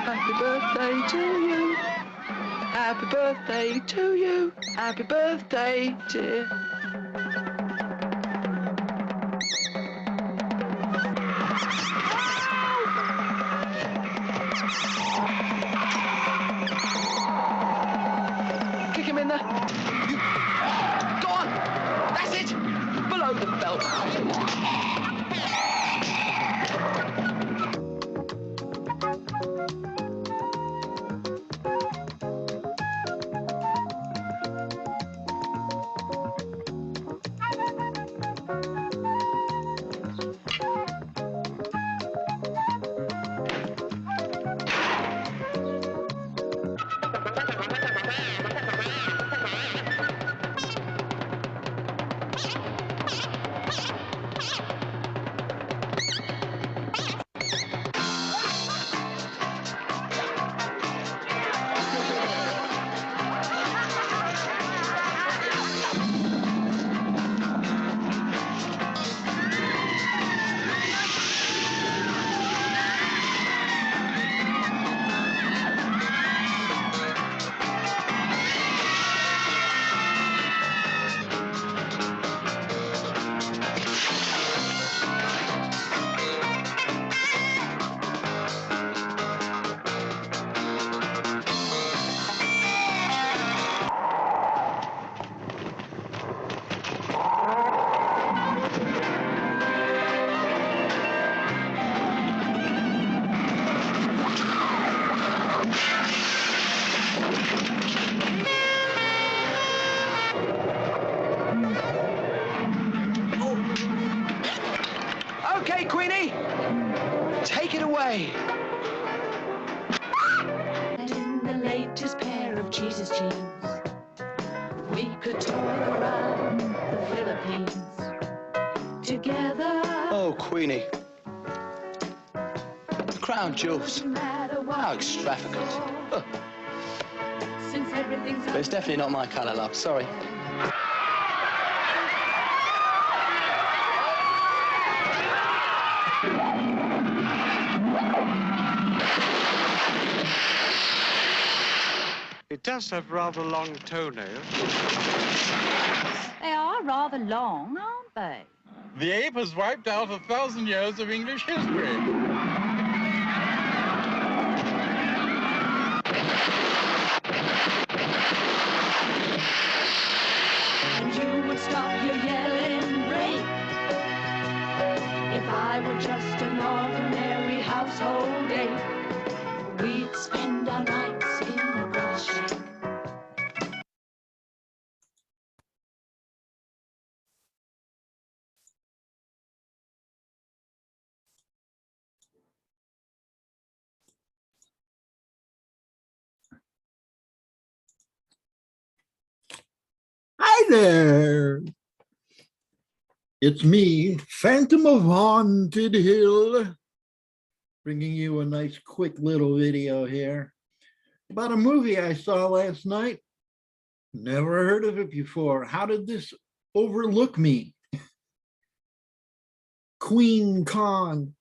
Happy birthday to you. Happy birthday to you. Happy birthday, dear. Kick him in there. Go on. That's it. Below the belt. Okay, Queenie, take it away. And in the latest pair of Jesus jeans, we could tour around the Philippines together. Oh, Queenie. The crown jewels. How extravagant. Huh. Since everything's But it's definitely not my colour, love. Sorry. It does have rather long toenails. They are rather long, aren't they? The ape has wiped out 1,000 years of English history. and you would stop your yelling rape if I were just an ordinary household ape. We'd spend our nights in the grass shack. Hi there. It's me, Phantom of Haunted Hill, bringing you a nice quick little video here about a movie I saw last night. Never heard of it before. How did this overlook me? Queen Kong.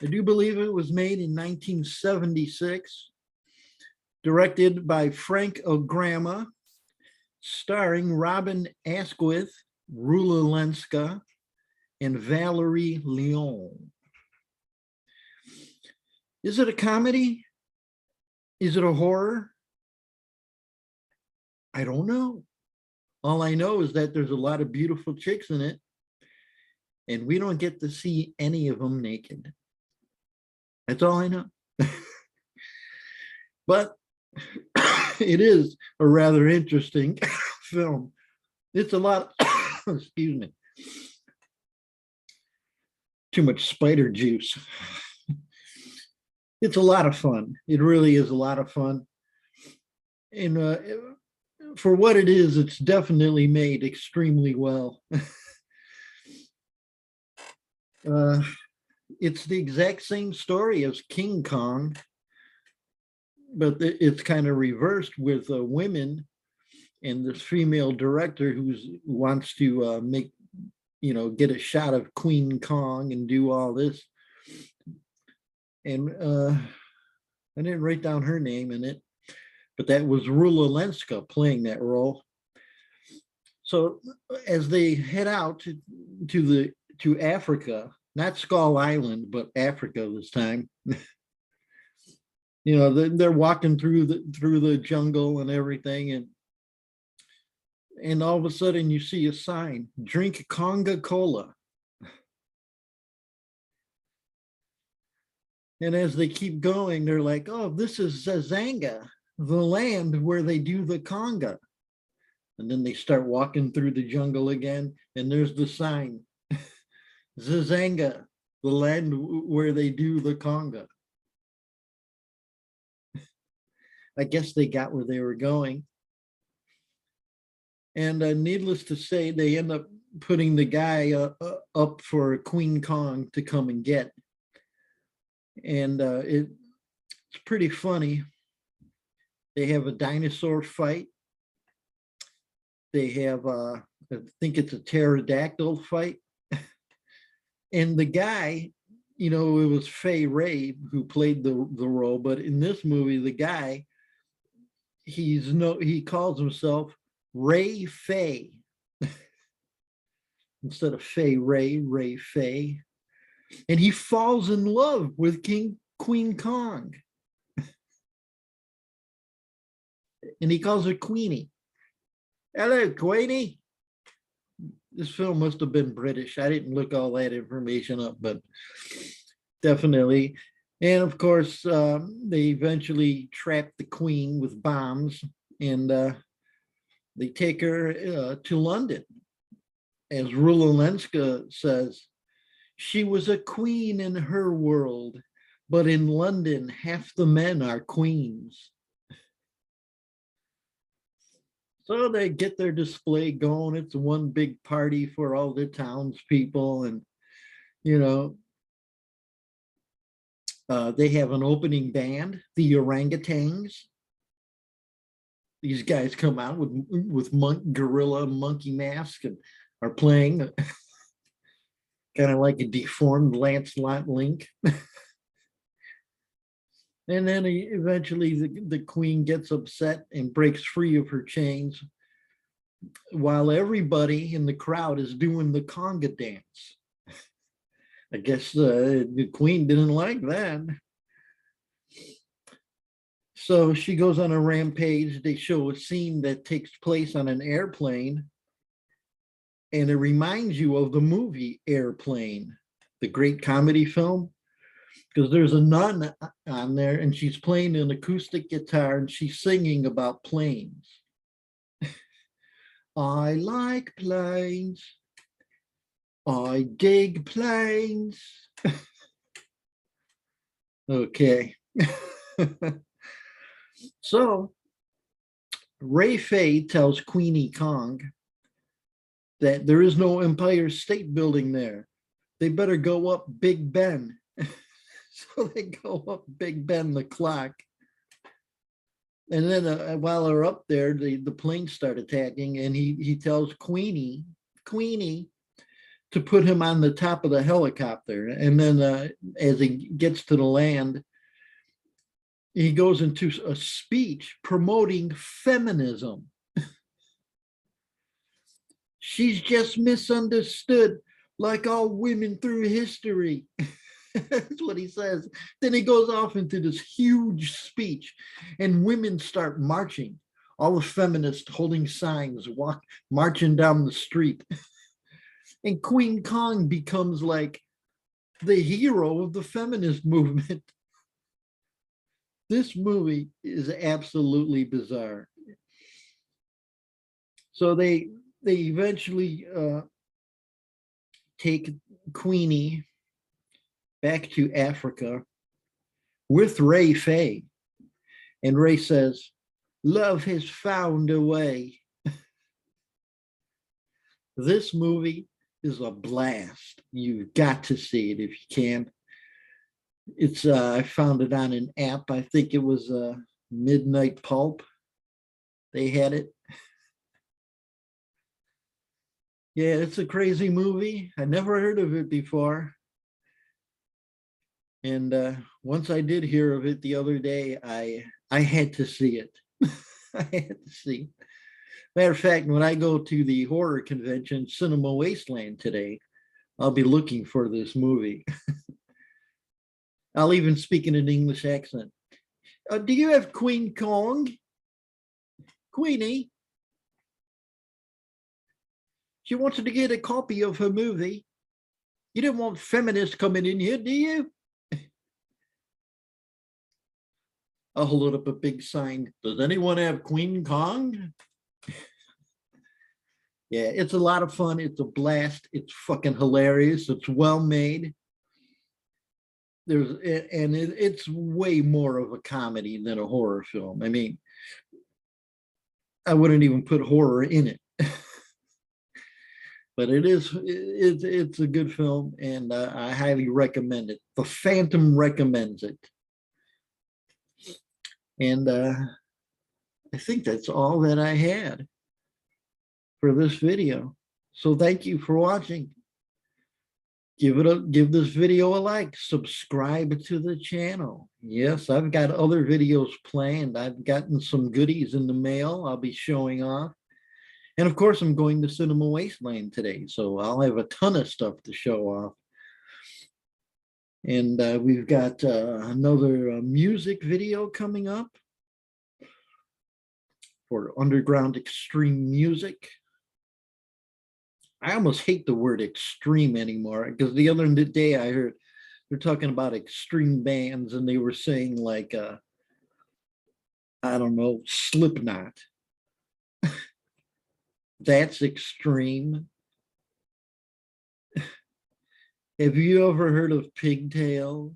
I do believe it was made in 1976, directed by Frank Ograma, starring Robin Asquith, Rula Lenska, and Valerie Leon. Is it a comedy? Is it a horror? I don't know. All I know is that there's a lot of beautiful chicks in it, and we don't get to see any of them naked. That's all I know. But it is a rather interesting film. It's a lot, excuse me, too much spider juice. It's a lot of fun. It really is a lot of fun. And for what it is, it's definitely made extremely well. uh, it's the exact same story as King Kong, but it's kind of reversed with women and this female director who wants to make, get a shot of Queen Kong and do all this. And I didn't write down her name in it, but that was Rula Lenska playing that role. So as they head out to Africa, not Skull Island, but Africa this time, they're walking through the jungle and everything, and all of a sudden you see a sign: drink Conga Cola. And as they keep going, they're like, oh, this is Zazanga, the land where they do the conga. And then they start walking through the jungle again, and there's the sign: Zazanga, the land where they do the conga. I guess they got where they were going. And needless to say, they end up putting the guy up for Queen Kong to come and get. And it's pretty funny. They have a dinosaur fight. They have, I think it's a pterodactyl fight. And the guy, it was Fay Ray who played the role, but in this movie, the guy, he calls himself Ray Fay. Instead of Fay Ray, Ray Fay. And he falls in love with Queen Kong. And he calls her Queenie. Hello, Queenie. This film must have been British. I didn't look all that information up, but definitely. And of course, they eventually trap the queen with bombs, and they take her to London. As Rula Lenska says, she was a queen in her world, but in London, half the men are queens. So they get their display going. It's one big party for all the townspeople. And, they have an opening band, the orangutans. These guys come out with gorilla monkey masks and are playing kind of like a deformed Lancelot Link. And then eventually the queen gets upset and breaks free of her chains while everybody in the crowd is doing the conga dance. I guess the queen didn't like that. So she goes on a rampage. They show a scene that takes place on an airplane, and it reminds you of the movie Airplane, the great comedy film. Because there's a nun on there and she's playing an acoustic guitar and she's singing about planes. I like planes. I dig planes. Okay. So Ray Fay tells Queenie Kong that there is no Empire State Building there. They better go up Big Ben. So they go up Big Ben the clock. And then while they're up there, the planes start attacking, and he tells Queenie to put him on the top of the helicopter. And then as he gets to the land, he goes into a speech promoting feminism. She's just misunderstood, like all women through history. That's what he says. Then he goes off into this huge speech, and women start marching. All the feminists holding signs, marching down the street. And Queen Kong becomes like the hero of the feminist movement. This movie is absolutely bizarre. So they eventually take Queenie back to Africa, with Ray Fay. And Ray says, love has found a way. This movie is a blast. You've got to see it if you can. It's I found it on an app. I think it was Midnight Pulp. They had it. Yeah, it's a crazy movie. I never heard of it before. And once I did hear of it the other day, I had to see it. I had to see it. Matter of fact, when I go to the horror convention, Cinema Wasteland today, I'll be looking for this movie. I'll even speak in an English accent. Do you have Queen Kong? Queenie? She wants to get a copy of her movie. You don't want feminists coming in here, do you? I'll hold up a big sign. Does anyone have Queen Kong? Yeah, it's a lot of fun. It's a blast. It's fucking hilarious. It's well made. It's way more of a comedy than a horror film. I mean, I wouldn't even put horror in it. But it's a good film, and I highly recommend it. The Phantom recommends it. And I think that's all that I had for this video. So thank you for watching. Give this video a like, subscribe to the channel. Yes, I've got other videos planned. I've gotten some goodies in the mail I'll be showing off. And of course, I'm going to Cinema Wasteland today, so I'll have a ton of stuff to show off. And we've got another music video coming up for underground extreme music. I almost hate the word extreme anymore, because the other day I heard they're talking about extreme bands, and they were saying like, I don't know, Slipknot. That's extreme. Have you ever heard of pigtails?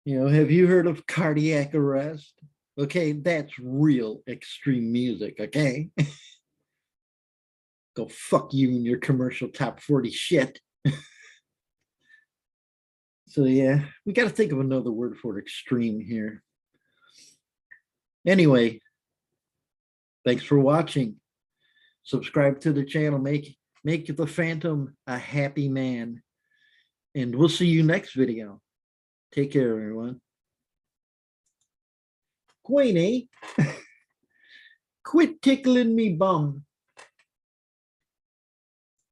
Have you heard of cardiac arrest? Okay, that's real extreme music, okay? Go fuck you and your commercial top 40 shit. So yeah, we got to think of another word for extreme here. Anyway, thanks for watching. Subscribe to the channel. Make the Phantom a happy man. And we'll see you next video. Take care, everyone. Queenie, quit tickling me bum.